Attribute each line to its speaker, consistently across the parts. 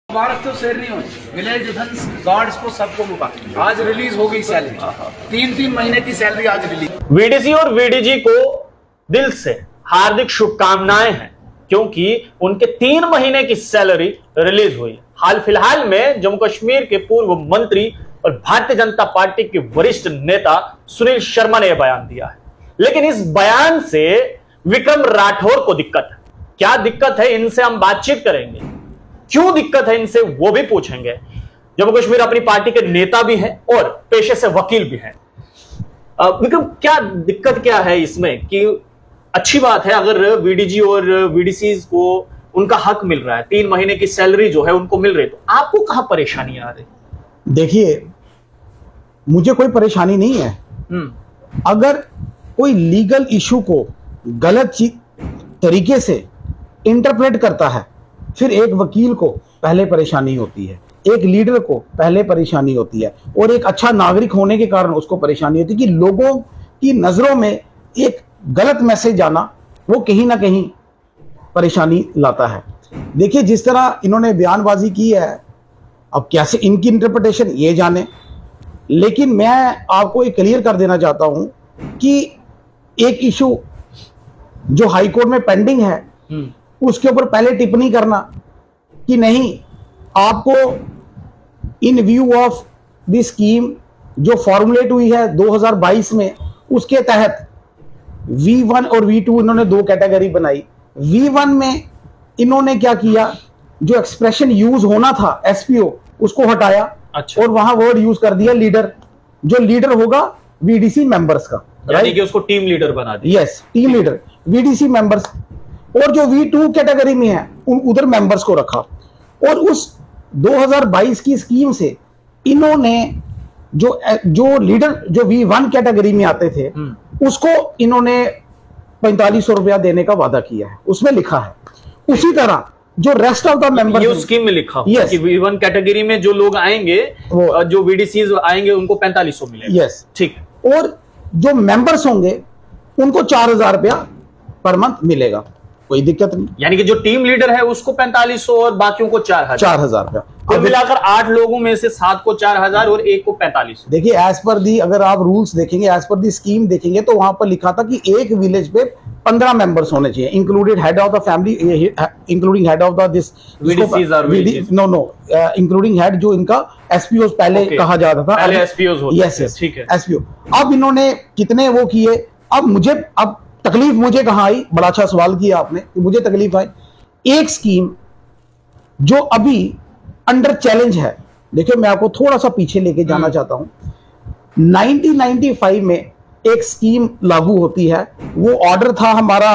Speaker 1: मुबारक तो सैलरी हो, village defence guards को सबको मुबारक। आज रिलीज हो गई सैलरी, 3-3 महीने की सैलरी आज रिलीज।
Speaker 2: वीडीसी और वीडीजी को दिल से हार्दिक शुभकामनाएं हैं, क्योंकि उनके 3 महीने की सैलरी रिलीज हुई। हाल फिलहाल में जम्मू कश्मीर के पूर्व मंत्री और भारतीय जनता पार्टी के वरिष्ठ नेता सुनील शर्मा ने यह बयान दिया है। लेकिन इस बयान से विक्रम राठौर को दिक्कत है। क्या दिक्कत है, इनसे हम बातचीत करेंगे। क्यों दिक्कत है इनसे वो भी पूछेंगे। जम्मू कश्मीर अपनी पार्टी के नेता भी हैं और पेशे से वकील भी हैं। विक्रम, क्या दिक्कत क्या है इसमें कि अच्छी बात है अगर वीडीजी और वीडीसी को उनका हक मिल रहा है, 3 महीने की सैलरी जो है उनको मिल रही, तो आपको कहां परेशानी आ रही?
Speaker 3: देखिए, मुझे कोई परेशानी नहीं है। अगर कोई लीगल इशू को गलत तरीके से इंटरप्रेट करता है, फिर एक वकील को पहले परेशानी होती है, एक लीडर को पहले परेशानी होती है, और एक अच्छा नागरिक होने के कारण उसको परेशानी होती है कि लोगों की नजरों में एक गलत मैसेज आना वो कहीं ना कहीं परेशानी लाता है। देखिए, जिस तरह इन्होंने बयानबाजी की है, अब कैसे इनकी इंटरप्रिटेशन ये जाने, लेकिन मैं आपको एक क्लियर कर देना चाहता हूं कि एक इशू जो हाई कोर्ट में पेंडिंग है उसके ऊपर पहले टिप्पणी करना कि नहीं, आपको इन व्यू ऑफ द स्कीम जो फॉर्मुलेट हुई है 2022 में, उसके तहत V1 और V2 इन्होंने 2 कैटेगरी बनाई। V1 में इन्होंने क्या किया, जो एक्सप्रेशन यूज होना था SPO उसको हटाया। अच्छा। और वहां वर्ड यूज कर दिया लीडर, जो लीडर होगा VDC मेंबर्स का,
Speaker 2: यानी कि उसको टीम लीडर बना दिया।
Speaker 3: Yes, team leader VDC members, और जो V2 कैटेगरी में है उधर मेंबर्स को रखा। और उस 2022 की स्कीम से इन्होंने जो लीडर जो V1 कैटेगरी में आते थे उसको इन्होंने 4500 रुपया देने का वादा किया है, उसमें लिखा है। उसी तरह जो रेस्ट ऑफ द मेंबर्स,
Speaker 2: ये स्कीम में लिखा है कि V1 कैटेगरी में जो लोग आएंगे, जो VDCs आएंगे, उनको 4500 मिलेगा।
Speaker 3: यस,
Speaker 2: ठीक।
Speaker 3: और जो मेंबर्स होंगे उनको 4000 रुपया पर मंथ मिलेगा, कोई दिक्कत नहीं।
Speaker 2: यानी कि जो टीम लीडर है उसको 4500 और बाकियों को 4000
Speaker 3: रुपया।
Speaker 2: कुल मिलाकर 8 लोगों में से 7 को 4000 और 1 को 4500।
Speaker 3: देखिए, एज पर दी, अगर आप रूल्स देखेंगे, एज पर दी स्कीम देखेंगे, तो वहां पर लिखा था कि एक विलेज पे 15 मेंबर्स होने चाहिए, included head of the family, including head of the this including head, जो इनका SPO पहले कहा जाता था,
Speaker 2: पहले SPOs होते थे।
Speaker 3: यस,
Speaker 2: ठीक है,
Speaker 3: SPO। अब इन्होंने कितने वो किए, अब तकलीफ मुझे कहां आई? बड़ा अच्छा सवाल किया आपने कि मुझे तकलीफ आई। एक स्कीम जो अभी अंडर चैलेंज है, देखिए मैं आपको थोड़ा सा पीछे लेके जाना चाहता हूं। 1995 में एक स्कीम लागू होती है, वो ऑर्डर था हमारा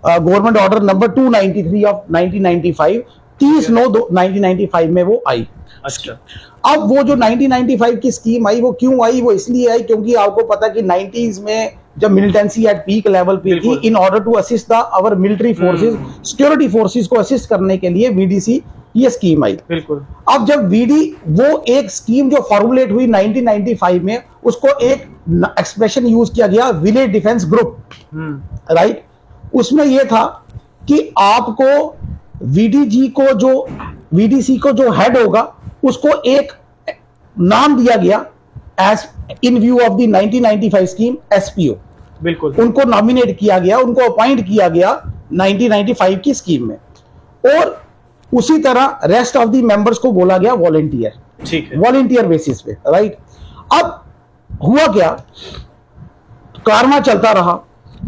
Speaker 3: गवर्नमेंट ऑर्डर नंबर 293 ऑफ 1995, 30/9/1995 में वो आई।
Speaker 2: अच्छा।
Speaker 3: अब वो जो 1995 की स्कीम आई, वो क्यों आई? वो इसलिए आई क्योंकि आपको पता कि 90s में जब मिलिटेंसी एट पीक लेवल पे थी, in order to assist the our military forces, security forces को असिस्ट करने के लिए VDC ये स्कीम आई। बिल्कुल। अब जब वो एक स्कीम जो फॉर्मुलेट हुई 1995 में, उसको एक एक्सप्रेशन यूज किया गया, विलेज डिफेंस ग्रुप, राइट। उसमें यह था कि आपको VDC को जो हेड होगा उसको एक नाम दिया गया as in view of the 1995 scheme SPO। बिल्कुल। उनको नॉमिनेट किया गया, उनको अपॉइंट किया गया 1995 की स्कीम में, और उसी तरह रेस्ट ऑफ द मेंबर्स को बोला गया वॉलंटियर। ठीक है, वॉलंटियर बेसिस पे, राइट। अब हुआ क्या, कारवा चलता रहा।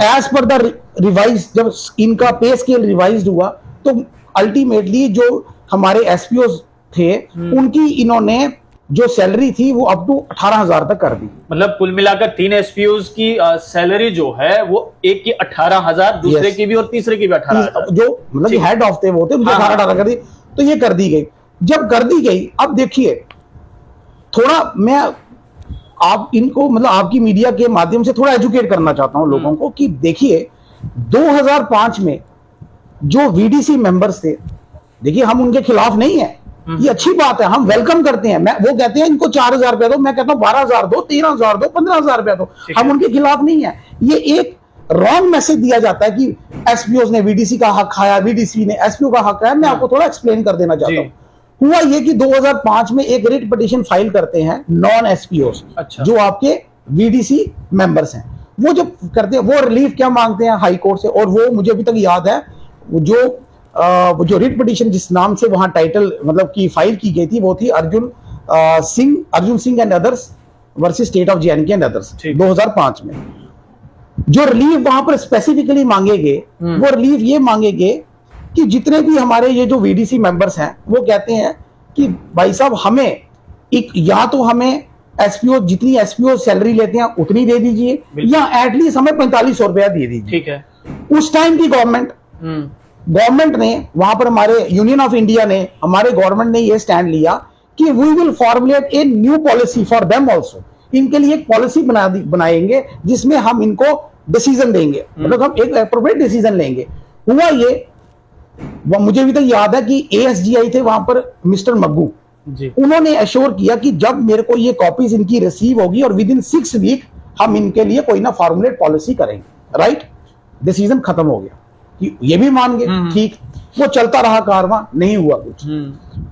Speaker 3: एज पर द रिवाइज, जब इनका पे स्केल रिवाइज हुआ, तो अल्टीमेटली जो हमारे SPOs थे उनकी इन्होंने जो सैलरी थी वो अप टू 18000 तक कर दी।
Speaker 2: मतलब कुल मिलाकर 3 SPOs की सैलरी जो है वो एक की 18000, दूसरे की भी और तीसरे की भी 18000, जो
Speaker 3: मतलब हेड ऑफ थे वो थे, 18 कर दी। तो ये कर दी गई। जब कर दी गई, अब देखिए, थोड़ा मैं आप इनको, मतलब आपकी मीडिया के माध्यम से थोड़ा एजुकेट करना चाहता हूं लोगों को कि देखिए, 2005 में जो VDC मेंबर्स थे, देखिए हम उनके खिलाफ नहीं है, ये अच्छी बात है, हम वेलकम करते हैं। वो कहते हैं इनको 4000 रुपया दो, मैं कहता हूं 12000 दो, 13000 दो, 15000 रुपया दो, हम उनके खिलाफ नहीं है। ये एक रॉन्ग मैसेज दिया जाता है कि SPOs ने VDC का हक खाया, VDC ने SPO का हक खाया। मैं आपको थोड़ा एक्सप्लेन कर देना चाहता हूं। हुआ ये कि 2005 में एक रिट पिटीशन फाइल करते हैं नॉन एसपीओस,
Speaker 2: अच्छा।
Speaker 3: जो आपके वीडीसी मेंबर्स हैं। वो जो करते हैं वो रिलीफ क्या मांगते हैं हाई कोर्ट से, और वो मुझे अभी तक याद है वो जो रिट पिटीशन जिस नाम से वहां टाइटल मतलब की फाइल की गई थी वो थी Arjun Singh and others versus state of जे&के and others, 2005 में। जो रिलीफ वहां पर स्पेसिफिकली मांगेंगे वो रिलीफ ये मांगेंगे कि जितने भी हमारे ये जो वीडीसी मेंबर्स हैं वो कहते हैं कि भाई साहब हमें एक या तो हमें एसपीओ जितनी एसपीओ सैलरी लेते हैं उतनी दे दीजिए, या एटलीस्ट हमें 4500 रुपया दे दीजिए।
Speaker 2: ठीक है।
Speaker 3: उस टाइम की गवर्नमेंट ने वहां पर हमारे यूनियन ऑफ इंडिया ने हमारे गवर्नमेंट ने ये स्टैंड लिया कि we will formulate a new policy for them also. इनके लिए एक पॉलिसी बनाएंगे जिसमें हम इनको डिसीजन देंगे, मतलब हम एक एप्रोप्रिएट डिसीजन लेंगे। हुआ ये वो मुझे अभी तक याद है कि एएसजीआई थे वहां पर मिस्टर मग्गू
Speaker 2: जी।
Speaker 3: उन्होंने एश्योर किया कि जब मेरे को ये कॉपीज इनकी रिसीव होगी और विद इन 6 वीक हम इनके लिए कोई ना फॉर्मुलेट पॉलिसी करेंगे। राइट, डिसीजन खत्म हो गया कि ये भी मान गए, ठीक। वो चलता रहा कारवां, नहीं हुआ कुछ।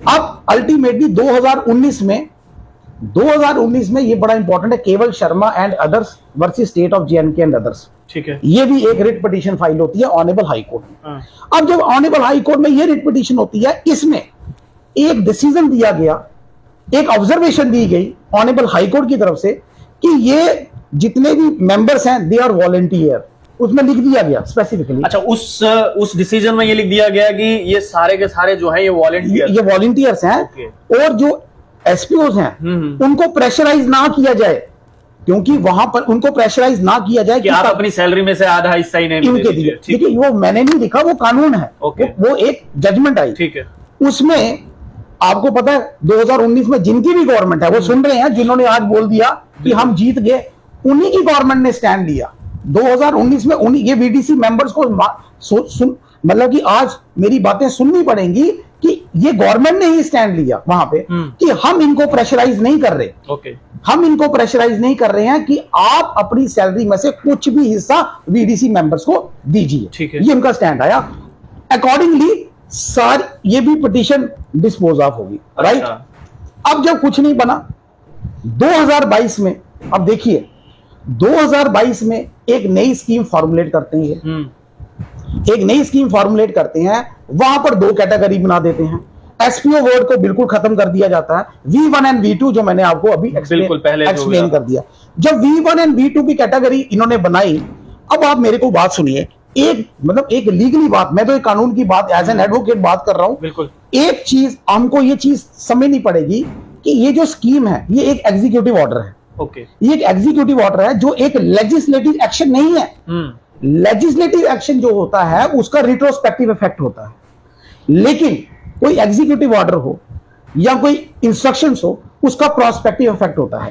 Speaker 3: अब अल्टीमेटली 2019 में ये बड़ा इंपॉर्टेंट है, केवल Sharma and others versus state of जे&के and others.
Speaker 2: ठीक है।
Speaker 3: ये भी एक रिट पिटीशन फाइल होती है ऑनेबल हाई कोर्ट में। अब जब ऑनेबल हाई कोर्ट में ये रिट पिटीशन होती है, इसमें एक डिसीजन दिया गया, एक ऑब्जर्वेशन दी गई ऑनेबल हाई कोर्ट की तरफ से कि ये जितने भी मेंबर्स हैं दे आर वॉलंटियर, उसमें लिख दिया गया स्पेसिफिकली।
Speaker 2: अच्छा, उस डिसीजन में ये लिख दिया गया कि ये सारे के सारे जो है ये
Speaker 3: वॉलंटियर्स हैं। और जो एसपीओस हैं उनको प्रेशराइज ना किया जाए, क्योंकि वहां पर उनको प्रेशराइज ना किया जाए
Speaker 2: कि आप अपनी सैलरी में से आधा हिस्सा ही नहीं
Speaker 3: इनके दिए। देखिए वो मैंने नहीं लिखा, वो कानून है, वो एक जजमेंट आई।
Speaker 2: ठीक है।
Speaker 3: उसमें आपको पता है 2019 में जिनकी भी गवर्नमेंट है वो सुन रहे हैं, जिन्होंने आज बोल दिया कि हम जीत गए, उन्हीं की गवर्नमेंट ने स्टैंड लिया 2019 में। उन्हीं ये वीडीसी मेंबर्स को मतलब कि आज मेरी बातें सुननी पड़ेंगी कि ये गवर्नमेंट ने ही स्टैंड लिया वहां पे कि हम इनको प्रेशराइज नहीं कर रहे।
Speaker 2: ओके।
Speaker 3: हम इनको प्रेशराइज नहीं कर रहे हैं कि आप अपनी सैलरी में से कुछ भी हिस्सा वीडीसी मेंबर्स को दीजिए।
Speaker 2: ठीक है।
Speaker 3: ये उनका स्टैंड आया। अकॉर्डिंगली सारी ये भी पिटीशन डिस्पोज ऑफ होगी। राइट। अब जब कुछ नहीं बना 2022 में, अब देखिए 2022 में एक नई स्कीम फॉर्मुलेट करते हैं, एक नई स्कीम फॉर्मुलेट करते हैं। वहां पर 2 कैटेगरी बना देते हैं। एसपीओ वर्ड को बिल्कुल खत्म कर दिया जाता है। V1 एंड V2 जो मैंने आपको अभी एक्सप्लेन कर दिया। जब V1 एंड V2 की कैटेगरी इन्होंने बनाई, अब आप मेरे को बात सुनिए, एक मतलब एक लीगली बात, मैं तो एक कानून की बात एज एन एडवोकेट बात कर रहा हूं।
Speaker 2: बिल्कुल।
Speaker 3: एक चीज हमको ये चीज समझनी पड़ेगी कि ये जो स्कीम है ये एक एग्जीक्यूटिव ऑर्डर है।
Speaker 2: ओके।
Speaker 3: ये एक एग्जीक्यूटिव ऑर्डर है जो एक लेजिस्लेटिव एक्शन नहीं है। लेजिस्लेटिव एक्शन जो होता है उसका रिट्रोस्पेक्टिव इफेक्ट होता है, लेकिन कोई एग्जीक्यूटिव ऑर्डर हो या कोई इंस्ट्रक्शंस हो उसका प्रोस्पेक्टिव इफेक्ट होता है।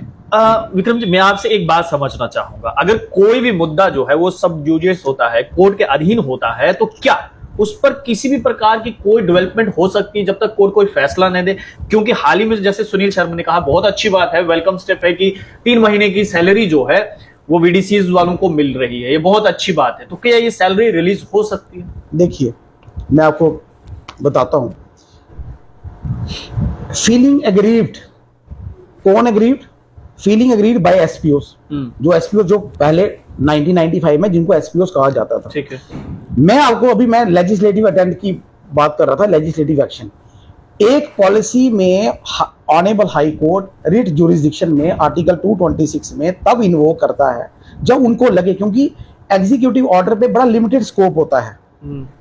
Speaker 2: विक्रम जी, मैं आपसे एक बात समझना चाहूंगा, अगर कोई भी मुद्दा जो है वो सब जुडिस होता है, कोर्ट के अधीन होता है, तो क्या उस पर किसी भी प्रकार की कोई डेवलपमेंट हो सकती है जब तक कोर्ट कोई फैसला नहीं दे? क्योंकि हाल ही में जैसे सुनील शर्मा ने कहा, बहुत अच्छी बात है, वेलकम स्टेप है कि 3 महीने की सैलरी जो है वो वीडीसीज वालों को मिल रही है, ये बहुत अच्छी बात है। तो क्या ये सैलरी रिलीज हो सकती है?
Speaker 3: देखिए मैं आपको बताता हूं, फीलिंग एग्रीव्ड, कौन एग्रीव्ड? फीलिंग एग्रीड बाय एसपीओस, जो एसपीओ जो पहले 1995 में जिनको एसपीओस कहा जाता था।
Speaker 2: ठीक है।
Speaker 3: मैं लेजिस्लेटिव अटेम्प्ट की बात कर रहा था, लेजिस्लेटिव एक्शन। एक पॉलिसी में honourable high court writ jurisdiction में आर्टिकल 226 में तब इन्वोक करता है जब उनको लगे, क्योंकि एग्जीक्यूटिव ऑर्डर पे बड़ा लिमिटेड स्कोप होता है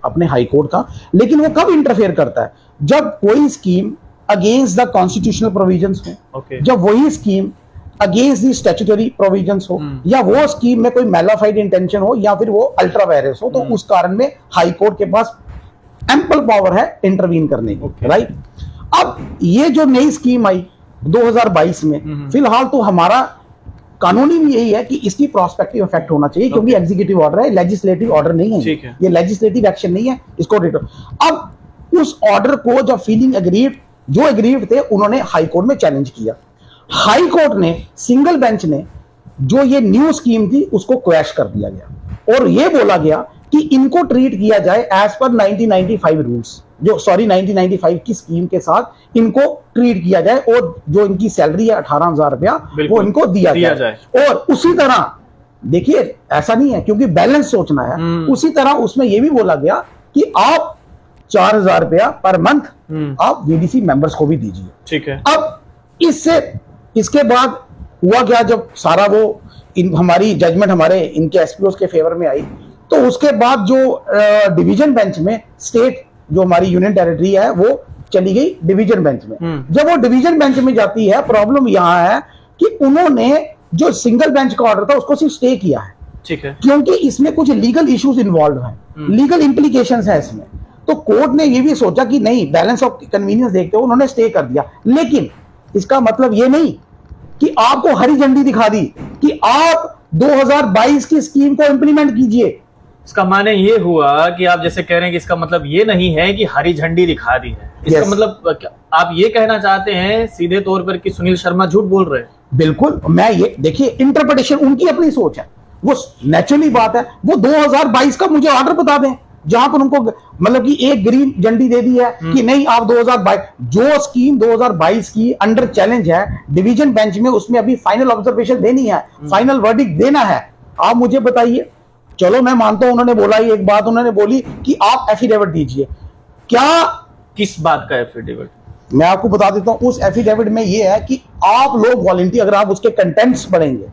Speaker 3: अपने हाई कोर्ट का, लेकिन वो कब इंटरफेयर करता है? जब कोई scheme against the constitutional provisions हो, जब वही scheme against the statutory provisions हो, या वो स्कीम में कोई मैलाफाइड इंटेंशन हो, या फिर वो अल्ट्रा वायरस हो, तो उस कारण में हाई कोर्ट के पास एम्पल पावर है इंटरवीन करने की। राइट। अब ये जो नई स्कीम आई 2022 में, फिलहाल तो हमारा कानूनी भी यही है कि इसकी प्रोस्पेक्टिव इफेक्ट होना चाहिए, क्योंकि एग्जीक्यूटिव ऑर्डर है, लेजिस्लेटिव ऑर्डर नहीं है, ये लेजिस्लेटिव एक्शन नहीं है, इसको अब उस ऑर्डर को जब फीलिंग एग्रीव्ड थे उन्होंने हाई कोर्ट में चैलेंज किया। हाई कोर्ट ने, सिंगल बेंच ने, जो ये न्यू स्कीम थी उसको क्वैश कर दिया गया और ये बोला गया कि इनको ट्रीट किया जाए एज पर 1995 रूल्स, जो 1995 की स्कीम के साथ इनको ट्रीट किया जाए, और जो इनकी सैलरी है 18,000 रुपया वो इनको दिया जाए। और उसी तरह देखिए ऐसा नहीं है, क्योंकि बैलेंस सोचना है, उसी तरह उसमें यह भी बोला गया कि आप 4,000 रुपया पर मंथ आप वीडीसी मेंबर्स को भी दीजिए।
Speaker 2: ठीक है।
Speaker 3: अब इसके बाद हुआ क्या, जब सारा वो हमारी जजमेंट हमारे इनके एसपीओ के फेवर में आई, तो उसके बाद जो डिवीजन बेंच में स्टेट जो हमारी यूनियन टेरिटरी है वो चली गई डिवीजन बेंच में। जब वो डिवीजन बेंच में जाती है, प्रॉब्लम यहां है कि उन्होंने जो सिंगल बेंच का ऑर्डर था उसको सिर्फ स्टे किया है।
Speaker 2: ठीक है।
Speaker 3: क्योंकि इसमें कुछ लीगल इश्यूज इन्वॉल्व हैं, लीगल इंप्लीकेशंस है इसमें, तो कोर्ट ने ये भी सोचा कि नहीं, बैलेंस ऑफ कन्वीनियंस देखते हुए उन्होंने स्टे कर दिया। लेकिन इसका मतलब ये नहीं कि आपको हरी झंडी दिखा दी कि आप 2022 की स्कीम को इंप्लीमेंट कीजिए।
Speaker 2: इसका माने ये हुआ कि आप जैसे कह रहे हैं कि इसका मतलब ये नहीं है कि हरी झंडी दिखा दी है, इसका मतलब आप ये कहना चाहते हैं सीधे तौर पर कि सुनील शर्मा झूठ बोल रहे हैं?
Speaker 3: बिल्कुल, मैं ये देखिए इंटरप्रिटेशन उनकी अपनी सोच है, वो नेचुरली बात है। वो 2022 का मुझे ऑर्डर बता दें जहां पर उनको मतलब कि एक ग्रीन झंडी दे दी है कि नहीं आप 2022 जो स्कीम 2022 की अंडर चैलेंज है डिवीजन बेंच में, उसमें अभी फाइनल ऑब्जर्वेशन देनी है, फाइनल वर्डिक्ट देना है। आप मुझे बताइए, चलो मैं मानता हूं उन्होंने बोला, एक बात उन्होंने बोली कि आप एफिडेविट दीजिए। क्या
Speaker 2: किस बात का एफिडेविट?
Speaker 3: मैं आपको बता देता हूं, उस एफिडेविट में यह है कि आप लोग वॉलंटियर, अगर आप उसके कंटेंट्स पढ़ेंगे,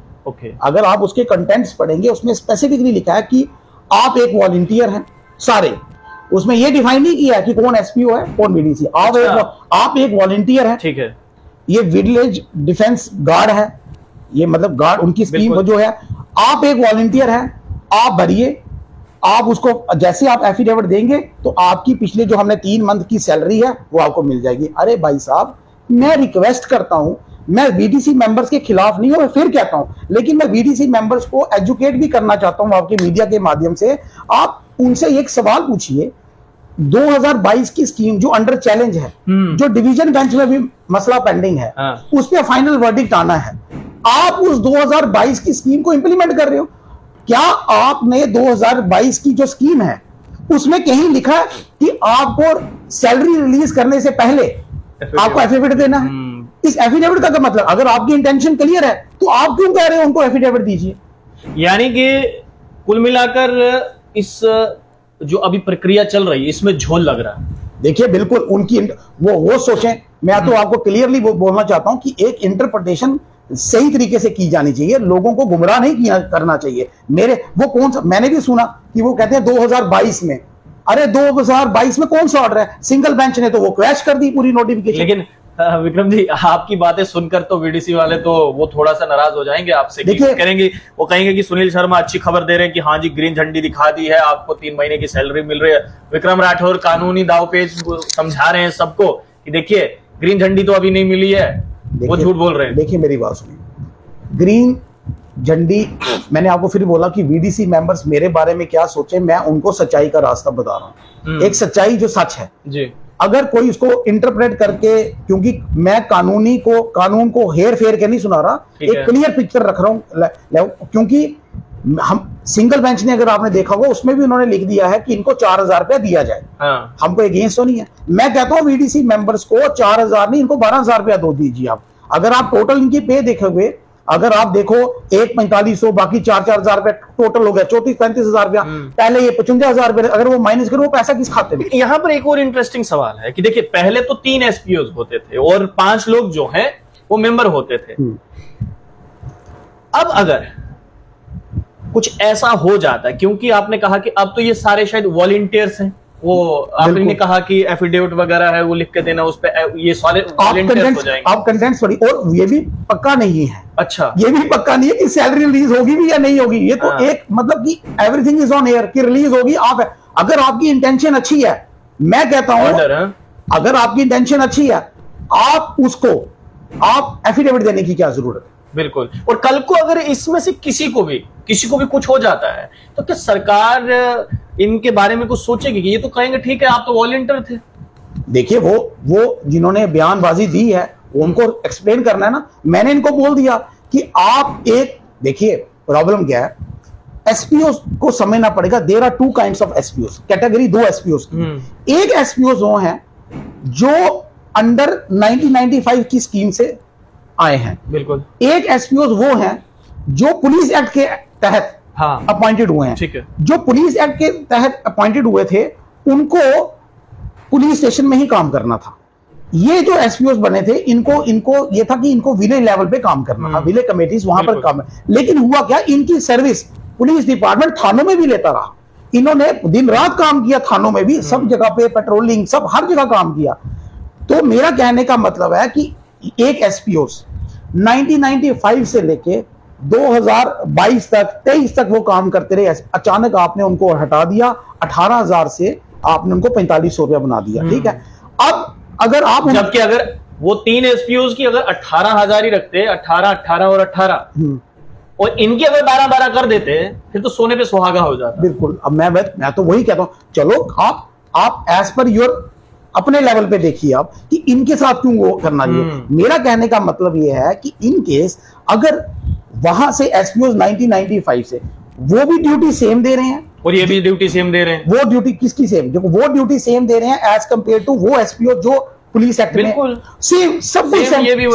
Speaker 3: अगर आप उसके कंटेंट्स पढ़ेंगे, उसमें स्पेसिफिकली लिखा है कि आप एक वॉलंटियर हैं सारे। उसमें यह डिफाइन नहीं किया है कि कौन एसपीओ है कौन बीडीसी। आप एक वॉलंटियर हैं।
Speaker 2: ठीक है।
Speaker 3: ये विलेज डिफेंस गार्ड है, ये मतलब गार्ड उनकी स्कीम जो है। आप एक वॉलंटियर हैं, आप भरिए, आप उसको जैसे आप एफिडेविट देंगे तो आपकी पिछले जो हमने 3 मंथ की सैलरी है वो आपको मिल जाएगी। अरे भाई साहब, मैं रिक्वेस्ट करता हूं, मैं बीडीसी मेंबर्स के खिलाफ नहीं हूं, मैं फिर कहता हूं, लेकिन मैं बीडीसी मेंबर्स को एजुकेट भी करना चाहता हूं आपके मीडिया के माध्यम से। आप उनसे एक सवाल पूछिए, 2022 की स्कीम जो अंडर चैलेंज है, जो डिवीजन बेंच में भी मसला पेंडिंग है, उस पर फाइनल वर्डिक्ट आना है, आप उस 2022 की स्कीम को इंप्लीमेंट कर रहे हो। क्या आपने 2022 की जो स्कीम है उसमें कहीं लिखा है कि आपको सैलरी रिलीज करने से पहले आपको एफिडेविट देना है? इस एफिडेविट का मतलब, अगर आपकी इंटेंशन क्लियर है तो आप क्यों कह रहे हो उनको एफिडेविट दीजिए?
Speaker 2: यानी कि कुल मिलाकर इस जो अभी प्रक्रिया चल रही है इसमें झोल लग रहा है।
Speaker 3: देखिए बिल्कुल उनकी वो सोचें, मैं तो आपको क्लियरली बोलना चाहता हूं कि एक इंटरप्रिटेशन सही तरीके से की जानी चाहिए, लोगों को गुमराह नहीं करना चाहिए। वो कौन सा, मैंने भी सुना कि वो कहते हैं 2022 में, अरे 2022 में कौन सा ऑर्डर है? सिंगल बेंच ने तो वो क्रैश कर दी पूरी नोटिफिकेशन।
Speaker 2: लेकिन विक्रम जी, आपकी बातें सुनकर तो वीडीसी वाले तो वो थोड़ा सा नाराज हो जाएंगे आपसे, करेंगे वो कहेंगे कि सुनील शर्मा अच्छी खबर दे रहे हैं कि हाँ जी ग्रीन झंडी दिखा दी है, आपको 3 महीने की सैलरी मिल रही है। विक्रम राठौर कानूनी दावपेच समझा रहे हैं सबको कि देखिए ग्रीन झंडी तो अभी नहीं मिली है, वो झूठ बोल रहे हैं।
Speaker 3: देखिए मेरी बात सुनिए, ग्रीन झंडी, मैंने आपको फिर बोला कि वीडीसी मेंबर्स मेरे बारे में क्या सोचे, मैं उनको सच्चाई का रास्ता बता रहा हूं, एक सच्चाई जो सच है
Speaker 2: जी।
Speaker 3: अगर कोई इसको इंटरप्रेट करके, क्योंकि मैं कानून को हेर फेर के नहीं सुना रहा, एक क्लियर पिक्चर रख रहा हूं, क्योंकि हम सिंगल बेंच ने, अगर आपने देखा होगा, उसमें भी उन्होंने लिख दिया है कि इनको 4,000 रुपया दिया जाए। हमको अगेंस्ट तो नहीं है, मैं कहता हूं वीडीसी मेंबर्स को 4,000 नहीं, इनको 12,000 रुपया दो दीजिए आप। अगर आप टोटल इनकी पे देखोगे, अगर आप देखो 1,4500 बाकी 4,000 रुपया टोटल हो गया 34-35,000 रुपया, पहले ये 55,000 रुपया, अगर वो माइनस करो वो पैसा किस खाते में?
Speaker 2: यहाँ पर एक और इंटरेस्टिंग सवाल है कि देखिए पहले तो 3 एसपीओ होते थे और 5 लोग जो हैं वो मेंबर होते थे। अब अगर कुछ ऐसा हो जाता है, क्योंकि आपने कहा कि अब तो ये सारे शायद वॉलंटियर्स हैं, वो आपने कहा कि एफिडेविट वगैरह है वो लिख के देना, उस पे ये सारे वॉलंटियर्स हो जाएंगे।
Speaker 3: आप कंटेंट्स पढ़िए, और ये भी पक्का नहीं है।
Speaker 2: अच्छा,
Speaker 3: ये भी पक्का नहीं है कि सैलरी रिलीज होगी भी या नहीं होगी, ये तो एक मतलब कि एवरीथिंग इज ऑन एयर कि रिलीज होगी। आप अगर आपकी इंटेंशन अच्छी है, मैं कहता हूं अगर आपकी इंटेंशन अच्छी है, आप एफिडेविट देने की क्या जरूरत है?
Speaker 2: बिल्कुल। और कल को अगर इसमें से किसी को भी कुछ हो जाता है तो क्या सरकार इनके बारे में कुछ सोचेगी? कि ये तो कहेंगे ठीक है आप तो वॉलंटियर थे।
Speaker 3: देखिए वो जिन्होंने बयानबाजी दी है उनको एक्सप्लेन करना है ना। मैंने इनको बोल दिया कि आप देखिए प्रॉब्लम क्या है, एसपीओ को समझना पड़ेगा। There are two kinds of SPO, category दो एसपीओ की। एक एसपीओ वो हैं जो अंडर 1995 की स्कीम से आए हैं,
Speaker 2: बिल्कुल।
Speaker 3: एक एसपीओ वो हैं जो पुलिस एक्ट के तहत अपॉइंटेड हुए हैं।
Speaker 2: ठीक है।
Speaker 3: जो पुलिस एक्ट के तहत अपॉइंटेड हुए थे उनको पुलिस स्टेशन में ही काम करना था। ये जो एसपीओ बने थे इनको ये था कि इनको विलेज लेवल पे काम करना था, विलेज कमेटीज वहां पर काम। लेकिन हुआ क्या, इनकी सर्विस पुलिस डिपार्टमेंट थानों में भी लेता रहा। इन्होंने दिन रात काम किया थानों में भी, सब जगह पे पेट्रोलिंग, सब हर जगह काम किया। तो मेरा कहने का मतलब है कि एक एसपीओ 1995 से लेके 2022 तक 23 तक वो काम करते रहे। अचानक आपने उनको हटा दिया, 18,000 से आपने उनको 4500 रुपया बना दिया। ठीक है। अब अगर आप
Speaker 2: जबकि अगर वो 3 एसपीओ की अगर 18,000 ही रखते, 18, 18 और 18 और इनकी अगर 12-12 कर देते फिर तो सोने पे सुहागा हो जाता।
Speaker 3: बिल्कुल। अब मैं तो वही कहता हूं, चलो आप एज पर योर अपने लेवल पे देखिए आप कि इनके साथ क्यों वो करना चाहिए। मेरा कहने का मतलब ये है कि इन केस अगर वहां से एसपीओ 1995 से वो भी ड्यूटी सेम दे रहे हैं
Speaker 2: और ये भी ड्यूटी सेम दे रहे हैं,
Speaker 3: वो ड्यूटी किसकी सेम, देखो वो ड्यूटी सेम दे रहे हैं एज कंपेयर टू वो एसपीओ जो पुलिस एक्ट में सेम सब कुछ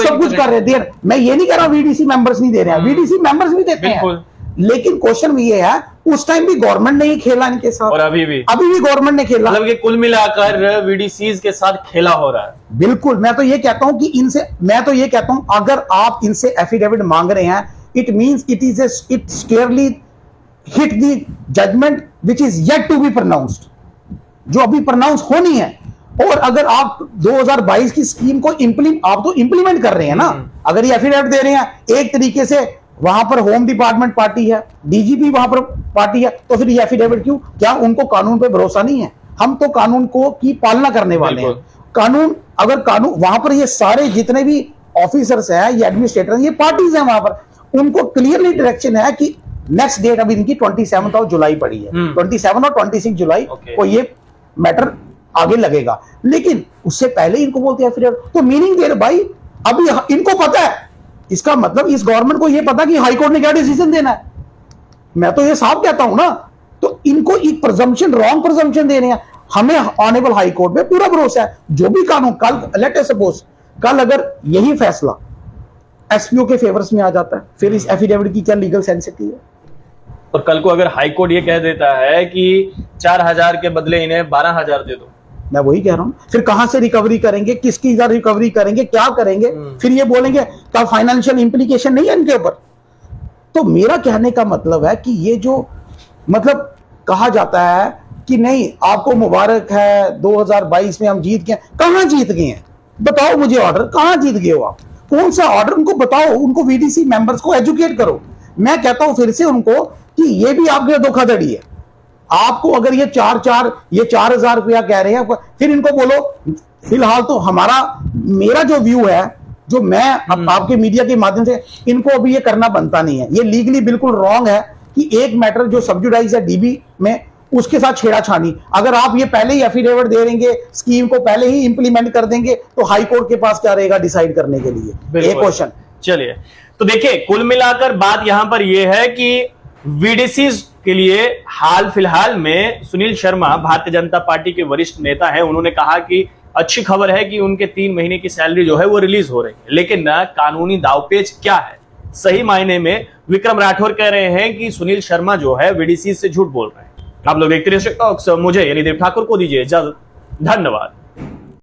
Speaker 3: सब कुछ कर रहे हैं। मैं ये नहीं कह रहा वीडीसी मेंबर्स नहीं दे रहे हैं, वीडीसी मेंबर्स भी देते हैं, लेकिन क्वेश्चन ये है उस टाइम भी गवर्नमेंट ने ही खेला इनके साथ
Speaker 2: और अभी भी
Speaker 3: गवर्नमेंट ने खेला।
Speaker 2: मतलब कि कुल मिलाकर वीडीसीज के साथ खेला हो रहा है।
Speaker 3: बिल्कुल। मैं तो ये कहता हूं कि अगर आप इनसे एफिडेविट मांग रहे हैं, it means it clearly hit the judgment which is yet to be pronounced, जो अभी प्रोनाउंस होनी है। और अगर आप 2022 की स्कीम को आप तो इंप्लीमेंट कर रहे हैं ना, अगर ये एफिडेविट दे रहे हैं एक तरीके से, वहां पर होम डिपार्टमेंट पार्टी है, डीजीपी वहां पर पार्टी है, तो फिर ये एफिडेविट क्यों? क्या उनको कानून पे भरोसा नहीं है? हम तो कानून को की पालना करने वाले हैं। कानून वहां पर ये सारे जितने भी ऑफिसर्स हैं, ये एडमिनिस्ट्रेटर हैं, ये पार्टीज हैं, वहां पर उनको क्लियरली डायरेक्शन है कि नेक्स्ट डेट अभी इनकी 27 जुलाई पड़ी है, 27 और 26 जुलाई को ये मैटर आगे लगेगा। लेकिन उससे पहले इनको बोलते हैं फिर, तो मीनिंग दे रहे भाई अभी इनको पता है, इसका मतलब इस गवर्नमेंट को ये पता कि हाई कोर्ट ने क्या डिसीजन देना है। मैं तो ये साफ कहता हूं ना, तो इनको एक प्रिजम्पशन, रॉन्ग प्रिजम्पशन दे रहे हैं। हमें ऑनरेबल हाई कोर्ट में पूरा भरोसा है, जो भी कानून कल लेट अस सपोज कल अगर यही फैसला एसपीओ के फेवर्स में आ जाता है, फिर इस एफिडेविट की क्या लीगल सेंसिटी है?
Speaker 2: और कल को अगर हाई कोर्ट ये कह देता है कि 4,000 के बदले इन्हें 12,000 दे दो,
Speaker 3: मैं वही कह रहा हूं, फिर कहां से रिकवरी करेंगे, किसकी रिकवरी करेंगे, क्या करेंगे? फिर ये बोलेंगे क्या फाइनेंशियल इंप्लीकेशन नहीं है इनके ऊपर? तो मेरा कहने का मतलब है कि ये जो मतलब कहा जाता है कि नहीं आपको मुबारक है 2022 में हम जीत गए, कहां जीत गए हैं? बताओ मुझे ऑर्डर, कहां जीत गए हो आप? कौन सा ऑर्डर? उनको बताओ, उनको वीडीसी मेंबर्स को एजुकेट करो। मैं कहता हूं फिर से उनको कि ये भी आपके धोखाधड़ी है। आपको अगर ये 4,000 रुपया कह रहे हैं, फिर इनको बोलो फिलहाल तो मेरा जो व्यू है, जो मैं आपके मीडिया के माध्यम से, इनको अभी ये करना बनता नहीं है। ये लीगली बिल्कुल रॉन्ग है कि एक मैटर जो सबजुडाइज है डीबी में, उसके साथ छेड़ाछाड़ी। अगर आप ये पहले ही एफिडेविट दे देंगे, स्कीम को पहले ही इंप्लीमेंट कर देंगे, तो हाई कोर्ट के पास क्या रहेगा डिसाइड करने के लिए? ये क्वेश्चन।
Speaker 2: चलिए, तो देखिए कुल मिलाकर बात यहां पर यह है कि वीडीसी के लिए हाल फिलहाल में सुनील शर्मा भारतीय जनता पार्टी के वरिष्ठ नेता हैं, उन्होंने कहा कि अच्छी खबर है कि उनके 3 महीने की सैलरी जो है वो रिलीज हो रही है, लेकिन ना कानूनी दावपेच क्या है? सही मायने में विक्रम राठौर कह रहे हैं कि सुनील शर्मा जो है वीडीसी से झूठ बोल रहे हैं। आप लोग देखते रहिए टॉक्स। मुझे यानी देव ठाकुर को दीजिए इजाजत। धन्यवाद।